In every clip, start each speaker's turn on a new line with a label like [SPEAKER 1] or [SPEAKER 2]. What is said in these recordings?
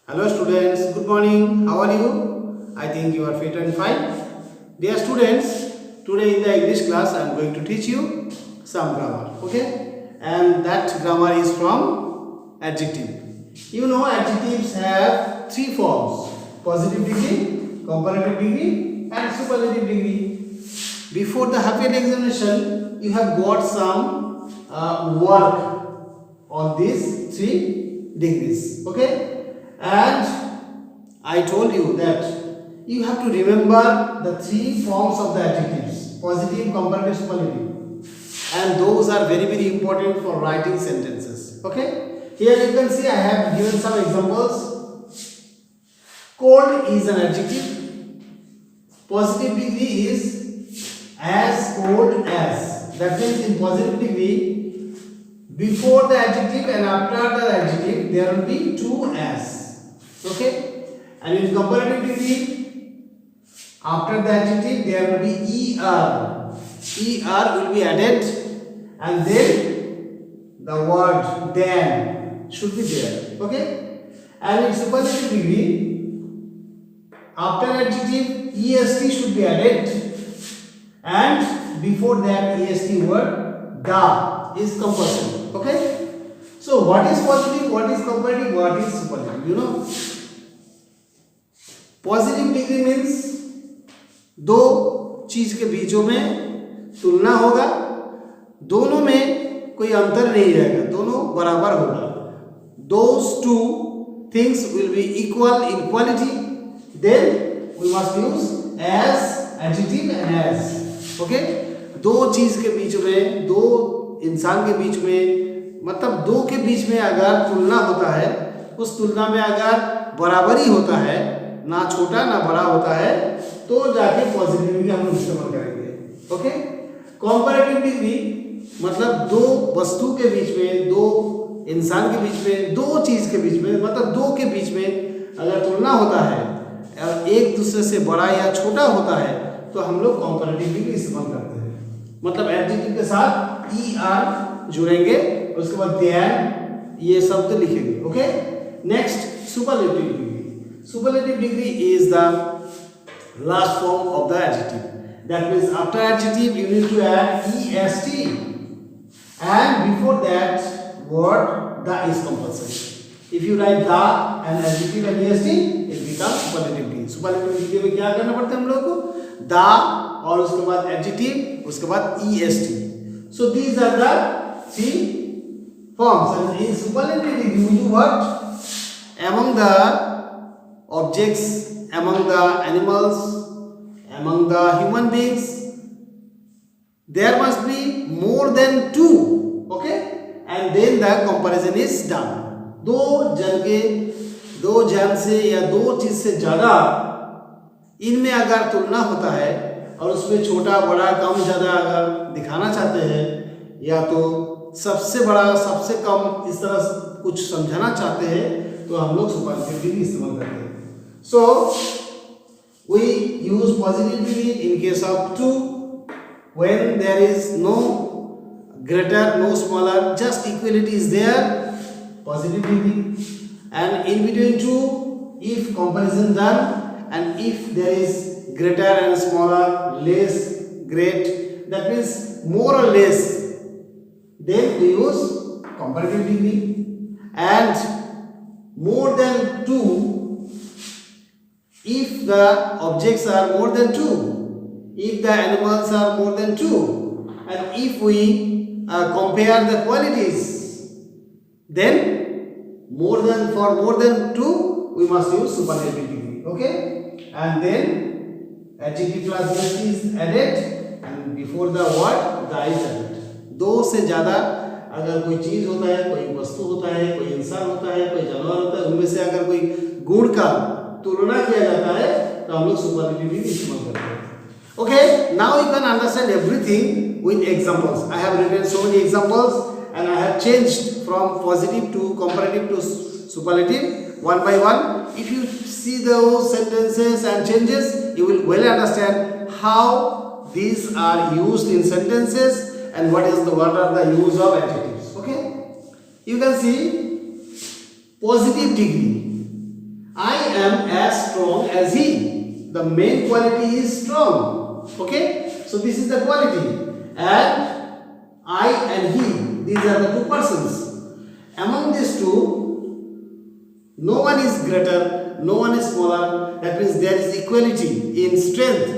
[SPEAKER 1] Hello students, good morning. How are you? I think you are fit and fine. Dear students, today in the English class I am going to teach you some grammar. Okay? And that grammar is from adjective. You know adjectives have three forms: positive degree, comparative degree and superlative degree. Before the half year examination, you have got some work on these three degrees. Okay? And I told you that you have to remember the three forms of the adjectives: positive, comparative, superlative, and those are very important for writing sentences. Okay, here you can see I have given some examples. Cold is an adjective. Positive degree is as cold as. That means in positive degree, before the adjective and after the adjective there will be two as. Okay, and in comparative degree, after the adjective there will be er will be added, and then the word than should be there. Okay, and in superlative degree, after adjective est should be added, and before that est word da is compulsory. Okay, so what is positive, what is comparative, what is superlative? You know, positive degree means दो चीज के बीचों में तुलना होगा, दोनों में कोई अंतर नहीं रहेगा, दोनों बराबर होगा. Those two things will be equal in quality. Then we must use as, adjective and as. Okay, दो चीज के बीच में, दो इंसान के बीच में, मतलब दो के बीच में अगर तुलना होता है, उस तुलना में अगर बराबरी होता है, ना छोटा ना बड़ा होता है, तो जाके पॉजिटिव डिग्री हम लोग इस्तेमाल करेंगे. ओके, कंपैरेटिव डिग्री मतलब दो वस्तु के बीच में, दो इंसान के बीच में, दो चीज के बीच में, मतलब दो के बीच में अगर तुलना होता है और एक दूसरे से बड़ा या छोटा होता है, तो हम लोग कंपैरेटिव डिग्री इस्तेमाल करते हैं. मतलब एडजेक्टिव के साथ er जुड़ेंगे, उसके बाद देन ये शब्द लिखेंगे. Okay, next superlative degree. Superlative degree is the last form of the adjective. That means after adjective you need to add est, and before that word the is compulsory. If you write the and adjective and est, it becomes superlative degree. Superlative degree में क्या करना पड़ता है हम लोग को? the और उसके बाद adjective, उसके बाद est. So these are the three forms. And in superlative degree we do what? Among the objects, among the animals, among the human beings, there must be more than two. Okay, and then the comparison is done. दो जन से या दो चीज से ज्यादा इनमें अगर तुलना होता है और उसमें छोटा बड़ा कम ज्यादा अगर दिखाना चाहते हैं, या तो सबसे बड़ा सबसे कम इस तरह कुछ समझाना चाहते हैं, तो हम लोग सुपरलेटिव डिग्री इस्तेमाल करते हैं. So we use positive degree in case of two, when there is no greater, no smaller, just equality is there, positive degree. And in between two, if comparison done, and if there is greater and smaller, less, great, that means more or less, then we use comparative degree. And more than two, if the objects are more than two, if the animals are more than two, and if we compare the qualities, then more than two we must use superlative degree. Okay, and then adjective plus est is added, and before the word the is added. दो से ज़्यादा अगर कोई चीज़ होता है, कोई वस्तु होता है, कोई इंसान होता है, कोई जानवर होता है, उनमें से अगर कोई गुण का तुलना किया जाता है, तो हम लोग सुपरलेटिव डिग्री इस्तेमाल करते हैं. Okay, now you can understand everything with examples. I have written so many examples, and I have changed from positive to comparative to superlative one by one. If you see those sentences and changes, you will well understand how these are used in sentences and what are the use of adjectives. Okay, you can see positive degree. I am as strong as he. The main quality is strong. Okay, so this is the quality, and I and he, these are the two persons. Among these two, no one is greater, no one is smaller. That means there is equality in strength.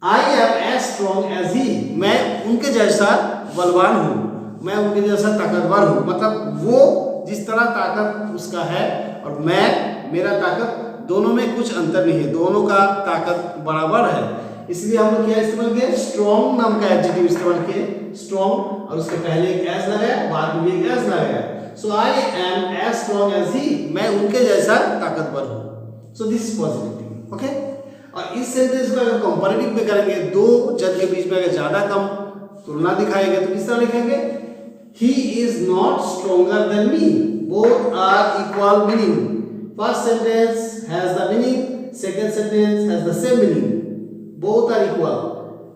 [SPEAKER 1] I am as strong as he. मैं उनके जैसा बलवान हूँ, मैं उनके जैसा ताकतवर हूँ. मतलब वो जिस तरह ताकत उसका है और मेरा ताकत, दोनों में कुछ अंतर नहीं है, दोनों का ताकत बराबर है. इसलिए हम लोग क्या इस्तेमाल किए, स्ट्रॉन्ग नाम का एडजेक्टिव इस्तेमाल किए. स्ट्रॉन्ग और उसके पहले एक एस लगाया, बाद में एक एस लगाया. So I am as strong as he. मैं उनके जैसा ताकतवर हूँ. So this is positive. Okay, और इस सेंटेंस को अगर कंपैरेटिव में करेंगे, दो जन के बीच में अगर ज्यादा कम तुलना दिखाएंगे तो किस तरह लिखेंगे, he is not stronger than me. Both are equal meaning. First sentence has the meaning, second sentence has the same meaning. Both are equal.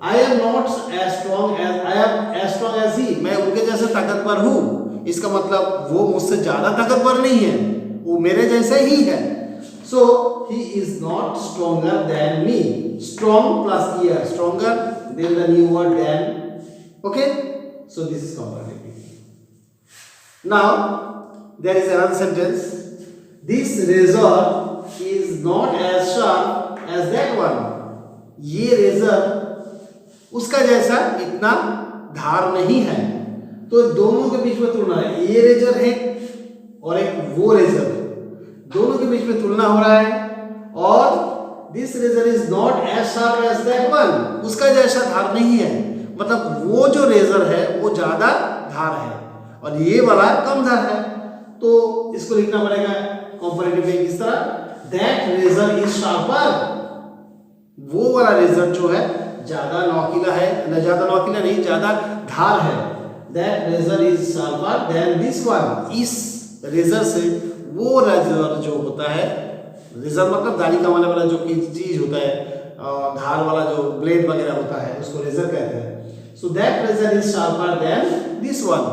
[SPEAKER 1] I am not as strong as I am as strong as he. मैं उनके जैसा ताकतवर हूँ. इसका मतलब वो मुझसे ज्यादा ताकतवर नहीं है, वो मेरे जैसे ही है. So he is not stronger than me. Strong plus er, stronger. Then the new word than. Okay. So this is comparative. Now there is another sentence. This razor is not as sharp as that one. ये razor उसका जैसा इतना धार नहीं है. तो दोनों के बीच में तुलना है. ये रेजर है और एक वो रेजर है, दोनों के बीच में तुलना हो रहा है. और this razor is not as sharp as that one. उसका जैसा धार नहीं है, मतलब वो जो रेजर है वो ज्यादा धार है और ये वाला कम धार है. तो इसको लिखना पड़ेगा कंपैरेटिव में किस तरह, दैट रेजर इज शार्पर. वो वाला रेजर जो है ज्यादा नौकीला है, न ज्यादा नौकीला नहीं, ज्यादा धार है. That razor is sharper than this one. इस रेजर से वो रेजर जो होता है, रेजर मतलब दाढ़ी कमाने वाला जो चीज होता है, धार वाला जो ब्लेड वगैरह होता है, उसको रेजर कहते हैं. So that razor is sharper than this one.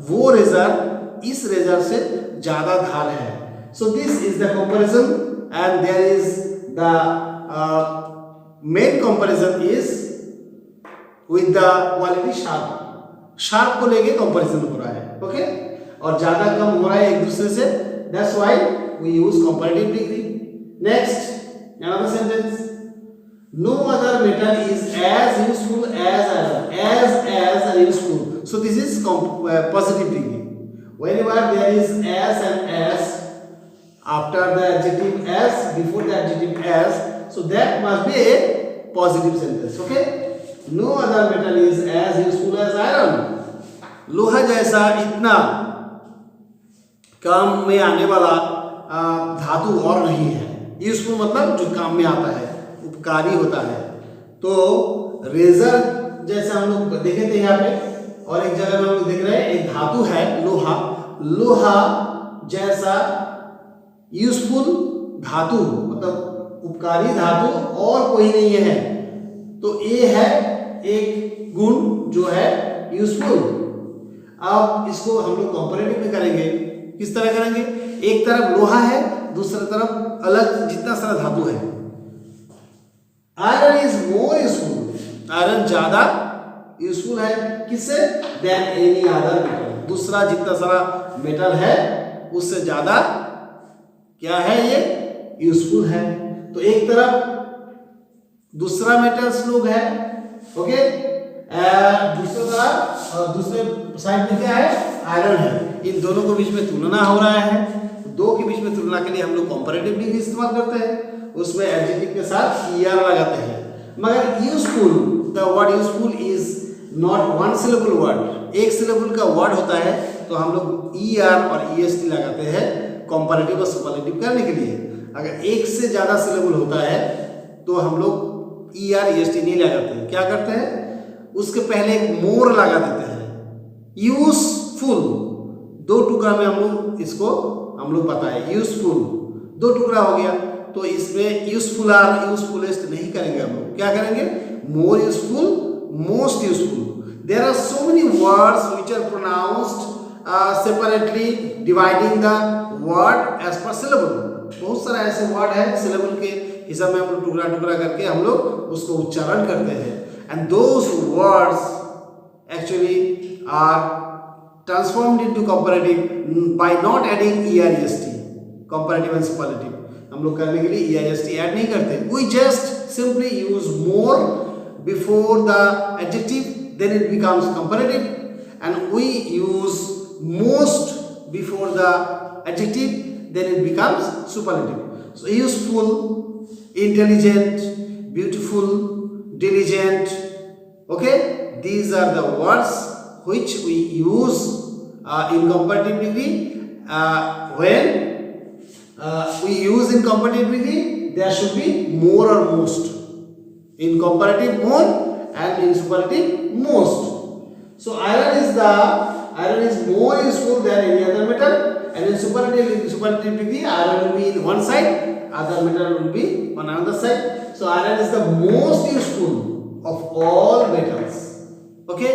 [SPEAKER 1] वो रेजर इस रेजर से ज्यादा धार है. So this is the comparison and there is the main comparison is with the quality sharp. Sharp को लेके कंपैरिजन हो रहा है. ओके, और ज्यादा कम हो रहा है एक दूसरे से. That's why we use comparative degree. Next another sentence, no other metal is as useful as iron. As and useful. So this is positive degree. whenever there is as and as after the adjective as, before the adjective as, so that must be a positive sentence. Okay, no other metal is as useful as iron. लोहा जैसा इतना काम में आने वाला धातु और नहीं है. यूजफुल मतलब जो काम में आता है, उपकारी होता है. तो रेजर जैसा हम लोग देखे थे यहाँ पे, और एक जगह में हम लोग देख रहे हैं एक धातु है लोहा. लोहा जैसा यूजफुल धातु मतलब उपकारी धातु और कोई नहीं है. तो ये है एक गुण जो है यूजफुल. अब इसको हम लोग कंपैरेटिव में करेंगे. किस तरह करेंगे, एक तरफ लोहा है, दूसरी तरफ अलग जितना सारा धातु है. Iron is more useful. Iron ज्यादा यूजफुल है किससे, देन एनी अदर मेटल. दूसरा जितना सारा मेटल है उससे ज्यादा क्या है, ये यूजफुल है. तो एक तरफ दूसरा मेटल्स लोग है. ओके, दूसरी तरफ दूसरे साइड में क्या है, आयरन है. इन दोनों के बीच में तुलना हो रहा है. दो के बीच में तुलना के लिए हम लोग कंपैरेटिव डिग्री इस्तेमाल करते हैं. उसमें एडजेक्टिव के साथ er लगाते हैं. मगर useful, the word useful is not one syllable word. एक सिलेबल का वर्ड होता है तो हम लोग er और est लगाते हैं कंपैरेटिव और सुपरलेटिव करने के लिए. अगर एक से ज्यादा सिलेबल होता है तो हम लोग er est नहीं लगाते हैं. क्या करते हैं, उसके पहले एक मोर लगा देते हैं. यूजफुल दो टुकड़ा में हम लोग इसको हम लोग बताए. यूजफुल दो टुकड़ा हो गया, तो इसमें यूजफुल आर यूजफुलेस्ट नहीं करेंगे. हम लोग क्या करेंगे, more useful, most useful. There are so many words which are pronounced separately dividing the word as per syllable. बहुत सारा ऐसे वर्ड है सिलेबल के हिसाब में हम लोग टुकड़ा टुकड़ा करके हम लोग उसको उच्चारण करते हैं। And those words actually are transformed into comparative by not adding EREST, comparative and superlative. हम लोग करने के लिए EREST ऐड नहीं करते, we just simply use more before the adjective, then it becomes comparative, and we use most before the adjective, then it becomes superlative. So useful, intelligent, beautiful, diligent, okay, these are the words which we use in comparative degree. When we use in comparative degree, there should be more or most. In comparative more and in superlative most. So iron is more useful than any other metal. And in superlative degree, iron will be in one side, other metal will be on another side. So iron is the most useful of all metals. Okay.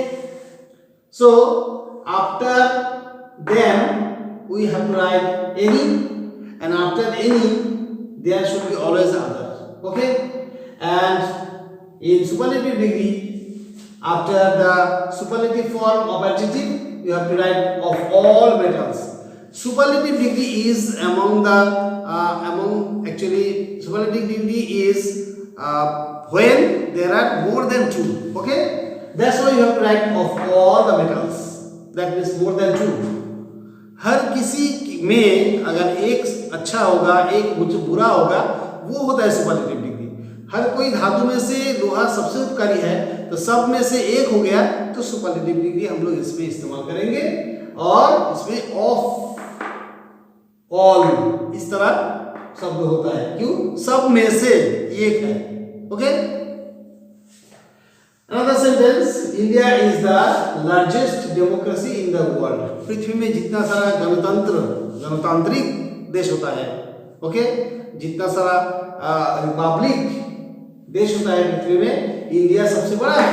[SPEAKER 1] So after them we have to write any, and after any there should be always other. Okay. And in superlative degree, after the superlative form of adjective, you have to write of all metals. Superlative degree is superlative degree is when there are more than two. Okay, that's why you have to write of all the metals. That means more than two. हर किसी में अगर एक अच्छा होगा, एक बुरा होगा, वो होता है सुपरलेटिव डिग्री। हर कोई धातु में से लोहा सबसे उपकारी है, तो सब में से एक हो गया, तो सुपरलेटिव डिग्री हम लोग इसमें इस्तेमाल करेंगे। और इसमें ऑफ ऑल इस तरह शब्द होता है, क्यों? सब में से एक है। Okay, another sentence, India is the largest democracy in the world. पृथ्वी में जितना सारा गणतांत्रिक देश होता है, ओके, जितना सारा रिपब्लिक देश होता है पृथ्वी में, इंडिया सबसे बड़ा है।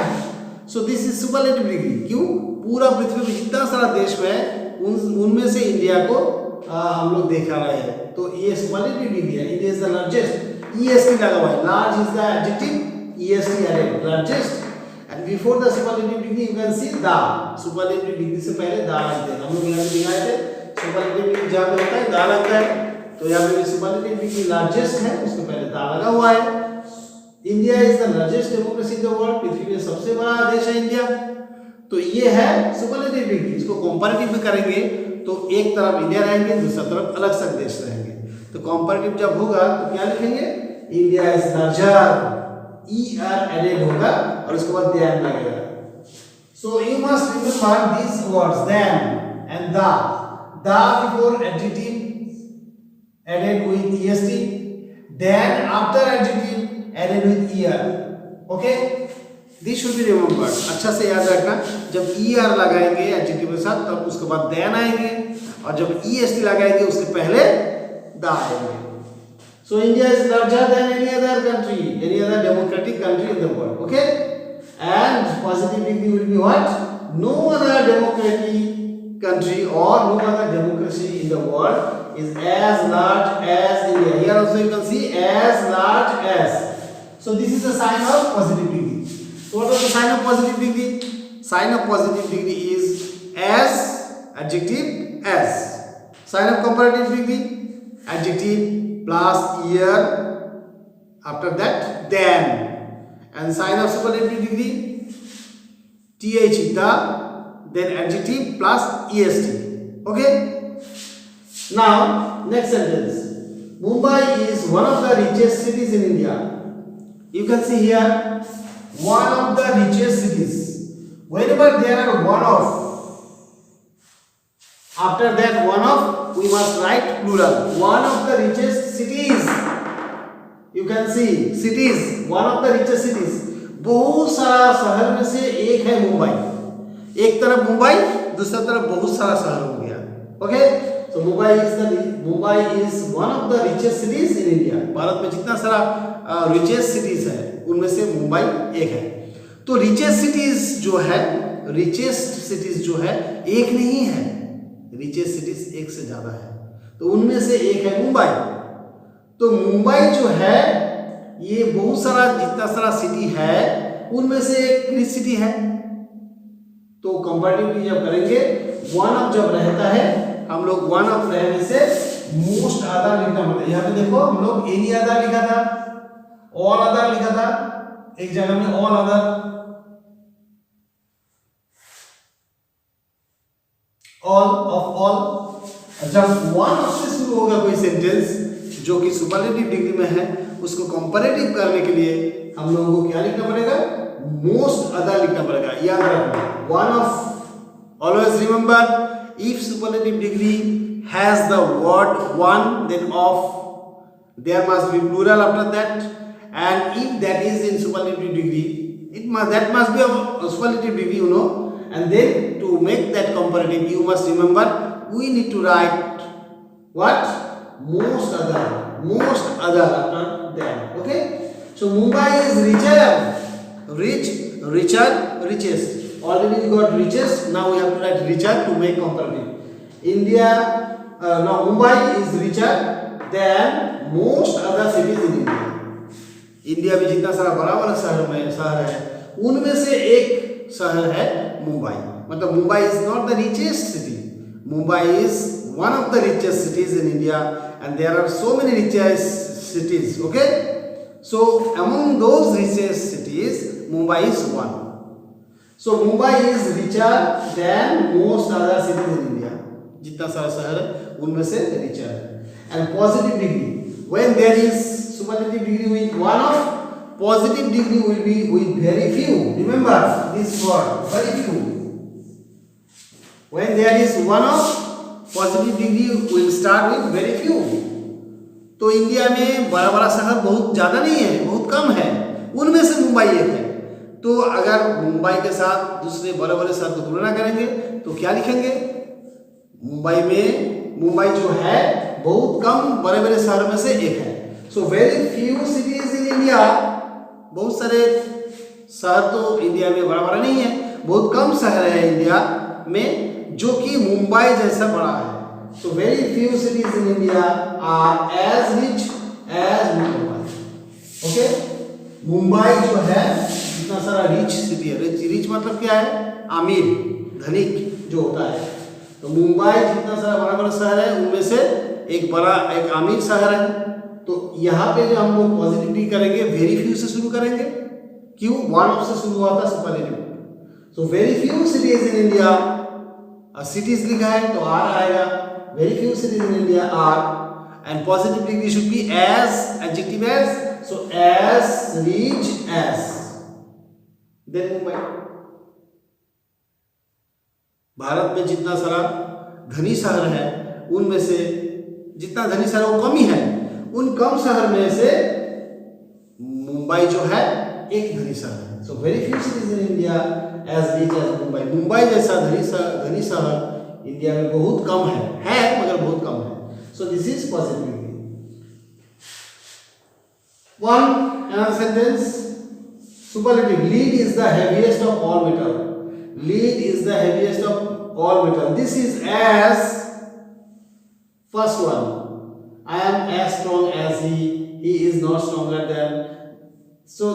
[SPEAKER 1] So this is superlative degree. क्यों? पूरा पृथ्वी में जितना सारा देश है उनमें से इंडिया को हम लोग देखा रहे हैं, तो ये सुपरलेटिव डिग्री है। India is the largest, EST लगा हुआ है, large is the adjective, EST added, largest. And before the superlative degree you can see the, superlative degree से पहले द लगते हैं। हम लोग यहाँ पे दिखाए थे सुपरलेटिव डिग्री जहाँ पे होता है द लगता है, तो यहाँ पे सुपरलेटिव डिग्री लार्जेस्ट है, उसके पहले द लगा हुआ है। India is the largest democracy in the world, पृथ्वी में सबसे बड़ा देश है इंडिया, तो ये है सुपरलेटिव डिग्री। इसको कंपैरेटिव में करेंगे तो एक तरफ इंडिया रहेंगे, दूसरा तरफ अलग से देश रहेंगे। तो कंपैरेटिव जब होगा तो क्या लिखेंगे? India is larger, ER added होगा और उसके बाद देन लगेगा। So you must remember this words then and the before adjective added with EST, then after adjective added with ER। Okay, this should be remembered. अच्छा से याद रखना, जब ER लगाएंगे एडजेक्टिव के साथ तब उसके बाद देन आएंगे, और जब EST लगाएंगे उसके पहले द आएंगे। So India is larger than any other country, any other democratic country in the world. Okay, and positive degree will be what? No other democratic country or no other democracy in the world is as large as India. Here also you can see as large as. So this is the sign of positive degree. So what is the sign of positive degree? Sign of positive degree is as, adjective as. Sign of comparative degree, adjective plus year, after that then. And sign of superlative degree, th, the, then adjective plus est. Okay, now next sentence. Mumbai is one of the richest cities in India. You can see here one of the richest cities. Whenever there are one of, after that one of, we must write plural. One of the richest cities. You can see cities, one of the richest cities. बहुत सारा शहर में से एक है मुंबई। एक तरफ मुंबई, दूसरा तरफ बहुत सारा शहर हो गया। Okay, so Mumbai is one of the richest cities in India. Bharat में जितना सारा richest cities है उनमें से मुंबई एक है। तो richest cities जो है एक नहीं है, रिचेस्ट सिटीज एक से ज्यादा है, तो उनमें से एक है मुंबई। तो मुंबई जो है ये बहुत सारा जितना सारा सिटी है उनमें से एक रिच सिटी है। तो कंपैरेटिवली जब करेंगे वन ऑफ जब रहता है, हम लोग वन ऑफ रहने से मोस्ट अदर लिखना पड़ता है। यहाँ पे देखो हम लोग एनी अदर लिखा था, ऑल अदर लिखा था, एक जगह में all other, all of all. जब वन ऑफ से शुरू होगा कोई सेंटेंस जो कि सुपरलेटिव डिग्री में है, उसको कंपैरेटिव करने के लिए हम लोगों को क्या लिखना पड़ेगा, मोस्ट अदर लिखना पड़ेगा। याद रखना one of, always remember if superlative degree has the word one, then of, there must be plural after that, and if that is in superlative degree, that must be a superlative degree, you know. And then to make that comparative, you must remember we need to write what, most other after that. Okay, so Mumbai is richer, richest. Already we got richest, now we have to write richer to make comparative. Mumbai is richer than most other cities in India. India में जितना सारा बड़ा बड़ा शहर है उनमें से एक शहर है मुंबई। मतलब Mumbai is not the richest city, Mumbai is one of the richest cities in India and there are so many richest cities. Okay, so among those richest cities Mumbai is one. So Mumbai is richer than most other cities in India, जितना सारा शहर है उनमें से richer है। And positive degree, when there is superlative degree with one of, positive degree will be with very few. Remember this word, very few. When there is one of, positive degree will start with very few. तो India में बड़ा बड़ा शहर बहुत ज्यादा नहीं है, बहुत कम है, उनमें से मुंबई एक है। तो अगर मुंबई के साथ दूसरे बड़े बड़े शहर को तुलना करेंगे तो क्या लिखेंगे, मुंबई जो है बहुत कम बड़े बड़े शहरों में से एक है। So very few cities in India, बहुत सारे शहर तो इंडिया में बड़ा बड़ा नहीं है, बहुत कम शहर है इंडिया में जो कि मुंबई जैसा बड़ा है। So very few cities in India are as rich as Mumbai. Okay, Mumbai जो है इतना सारा रिच सिटी है। रिच मतलब क्या है, अमीर, धनिक जो होता है। तो मुंबई जितना सारा बड़ा बड़ा शहर है उनमें से एक अमीर शहर है। तो यहाँ पे जो हम लोग पॉजिटिविटी करेंगे वेरी फ्यू से शुरू करेंगे, क्यों, वन ऑफ से शुरू हुआ था superlative. So very few cities in India, cities लिखा है तो आर आएगा, very few cities in India are, and positive degree should be as, adjective as, so as rich as, then Mumbai. Bharat में जितना सारा धनी शहर है उनमें से, जितना धनी शहर वो कम ही है, उन कम शहर में से मुंबई जो है एक धनी शहर है। So very few cities in India as rich as Mumbai. Mumbai जैसा धनी शहर इंडिया में बहुत कम है मगर बहुत कम है। So this is positive. One another sentence, superlative, lead is the heaviest of all metal. Lead is the heaviest of all metal. This is as, first one, I am as strong as he is not stronger than. So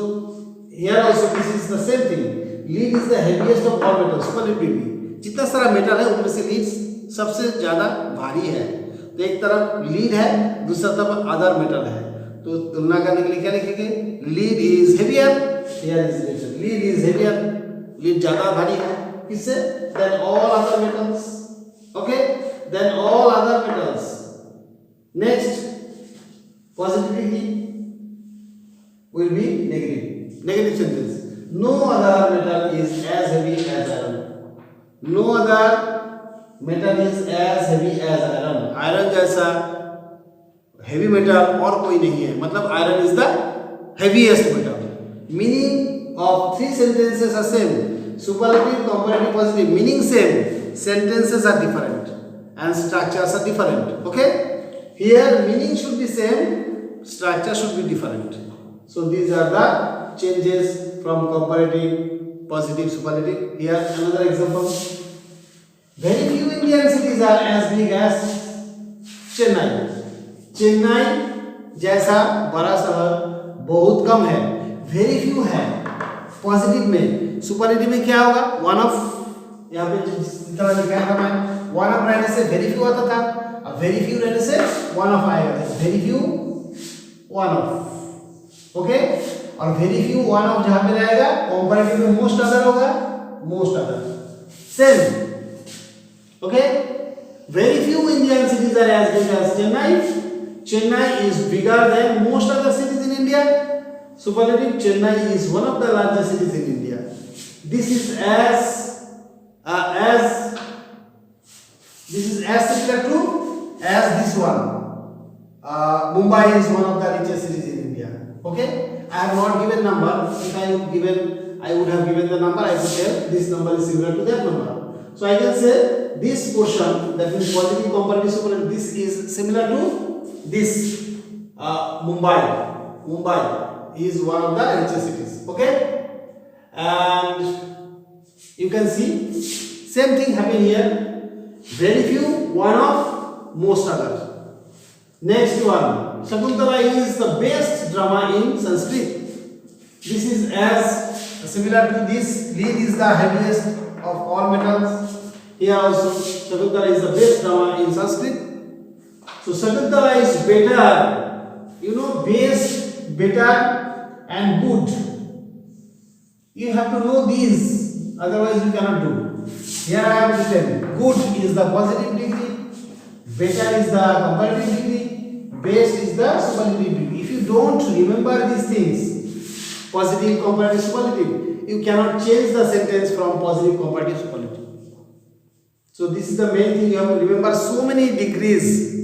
[SPEAKER 1] here also this is the same thing. Lead is the heaviest of all metal. Superlative, जितना सारा metal है उनमें से lead सबसे ज्यादा भारी है। तो एक तरफ लीड है, दूसरा तरफ अदर मेटल है। तो तुलना करने के लिए क्या लिखेंगे, lead is heavier, here is written lead is heavier, lead ज्यादा भारी है किससे, than all other metals. Okay, than all other metals. Next, positivity will be negative sentence. No other metal is as heavy as iron. No other metal is as heavy as iron. Iron जैसा heavy metal और कोई नहीं है, मतलब iron is the heaviest metal. Meaning of three sentences are same. Superlative, comparative, positive. Meaning same. Sentences are different and structures are different. Okay? Here meaning should be same. Structure should be different. So these are the changes from comparative, positive, superlative. Here another example. Very few Indian cities are as big as Chennai. Chennai जैसा बड़ा शहर बहुत कम है. Very few है. Positive में, superlative में क्या होगा? One of. यहाँ पे जिस तरह लिखा है मैं, वन ऑफ रहने से वेरी फ्यू आता था. अब वेरी फ्यू रहने से वन ऑफ आएगा. Very few one of. Okay. और वेरी फ्यू वन ऑफ जहां पे रहेगा, कंपैरेटिव में मोस्ट अदर होगा. Most other same. Okay, very few Indian cities are as big as Chennai. Chennai is bigger than most other cities in India. Superlative, Chennai is one of the largest cities in India. This is as similar to as this one. Mumbai is one of the richest cities in India. Okay, I have not given number. If I would have given the number. I would tell this number is similar to that number. So I can say this portion, that means positive comparative superlative, this is similar to this. Mumbai. Mumbai is one of the richest cities. Okay, and you can see same thing happen here. Very few, one of, most other. Next one, Shakuntala is the best drama in Sanskrit. This is as similar to this. Lead is the heaviest of all metals. Here also Shakuntala is the best drama in Sanskrit. So Shakuntala is better. You know, best, better and good. You have to know these, otherwise you cannot do. Here I have written good is the positive degree, better is the comparative degree, best is the superlative degree. If you don't remember these things, positive, comparative, superlative, you cannot change the sentence from positive, comparative, superlative. So this is the main thing. You have to remember so many degrees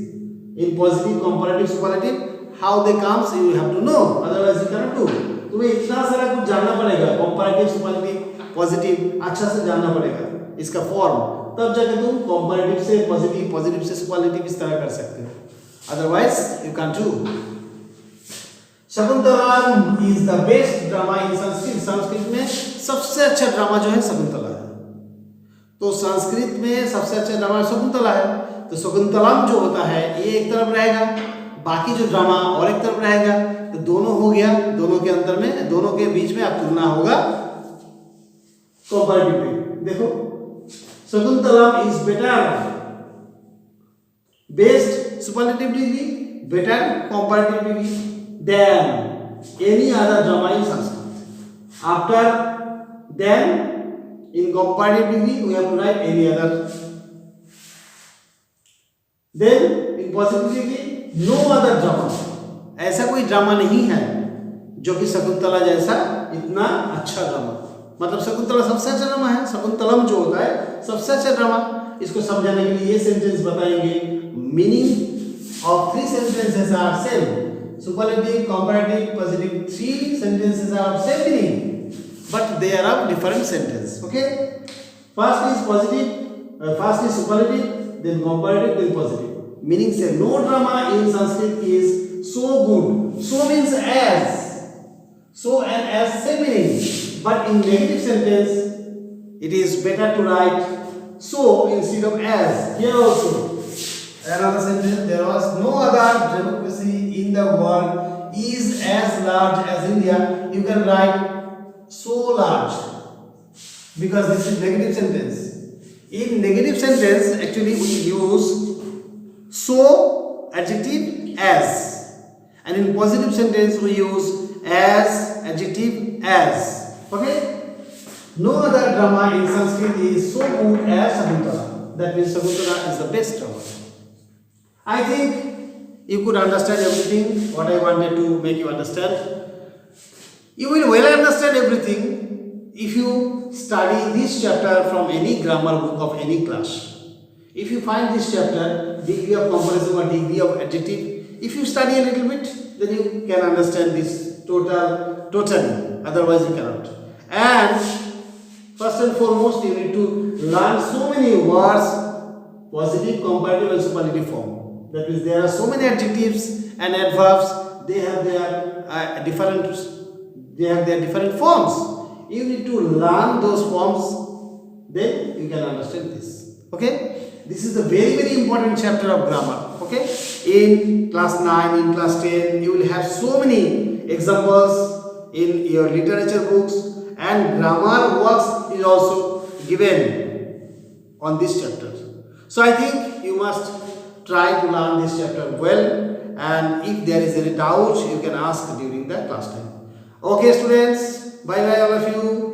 [SPEAKER 1] in positive, comparative, superlative. How they comes, you have to know. Otherwise you cannot do. तुम्हें इतना सारा कुछ जानना पड़ेगा. Comparative, superlative, positive अच्छा से जानना पड़ेगा. इसका फॉर्म, तब जाके तुम comparative से positive, positive से superlative इस तरह कर सकते हो. Otherwise you can't do. Shakuntala is the best drama in Sanskrit. Sanskrit में सबसे अच्छा ड्रामा जो है शकुंतला है. तो संस्कृत में सबसे अच्छा ड्रामा शकुंतला है. तो शकुंतलम जो होता है ये एक तरफ रहेगा, बाकी जो ड्रामा और एक तरफ रहेगा. तो दोनों हो गया. दोनों के अंतर में, दोनों के बीच में आप तुलना होगा कंपैरेटिव में. देखो, Shakuntalam is better, best superlative degree, better comparative degree than any other drama in Sanskrit. After then in comparative degree we have to write any other. Then in positive degree no other drama. ऐसा कोई drama नहीं है जो कि शकुंतला जैसा इतना अच्छा drama. मतलब शकुंतला सबसे अच्छा ड्रामा है. शकुंतलम जो होता है सबसे अच्छा ड्रामा. इसको समझाने के लिए ये सेंटेंस बताएंगे. Meaning of three sentences are same. Superlative, comparative, positive, three sentences are of same meaning, but they are of different sentence. Okay, first is positive, first is superlative, then comparative, then positive. Meaning say no drama in Sanskrit is so good. So means as, so and as same meaning, but in negative sentence it is better to write so instead of as. Here also another sentence, there was no other democracy in the world is as large as India. You can write so large because this is negative sentence. In negative sentence actually we use so adjective as, and in positive sentence we use as adjective as. Okay, no other drama in Sanskrit is so good as Shakuntala. That means Shakuntala is the best drama. I think you could understand everything what I wanted to make you understand. You will well understand everything if you study this chapter from any grammar book of any class. If you find this chapter, degree of comparison or degree of adjective, if you study a little bit, then you can understand this totally. Otherwise you cannot. And first and foremost, you need to learn so many words, positive, comparative and superlative form. That means there are so many adjectives and adverbs. They have their different forms. You need to learn those forms, then you can understand this. Okay, this is the very important chapter of grammar. Okay, in class 9, in class 10, you will have so many examples in your literature books, and grammar works is also given on this chapter. So I think you must try to learn this chapter well, and if there is any doubt, you can ask during the class time. Okay students, bye bye all of you.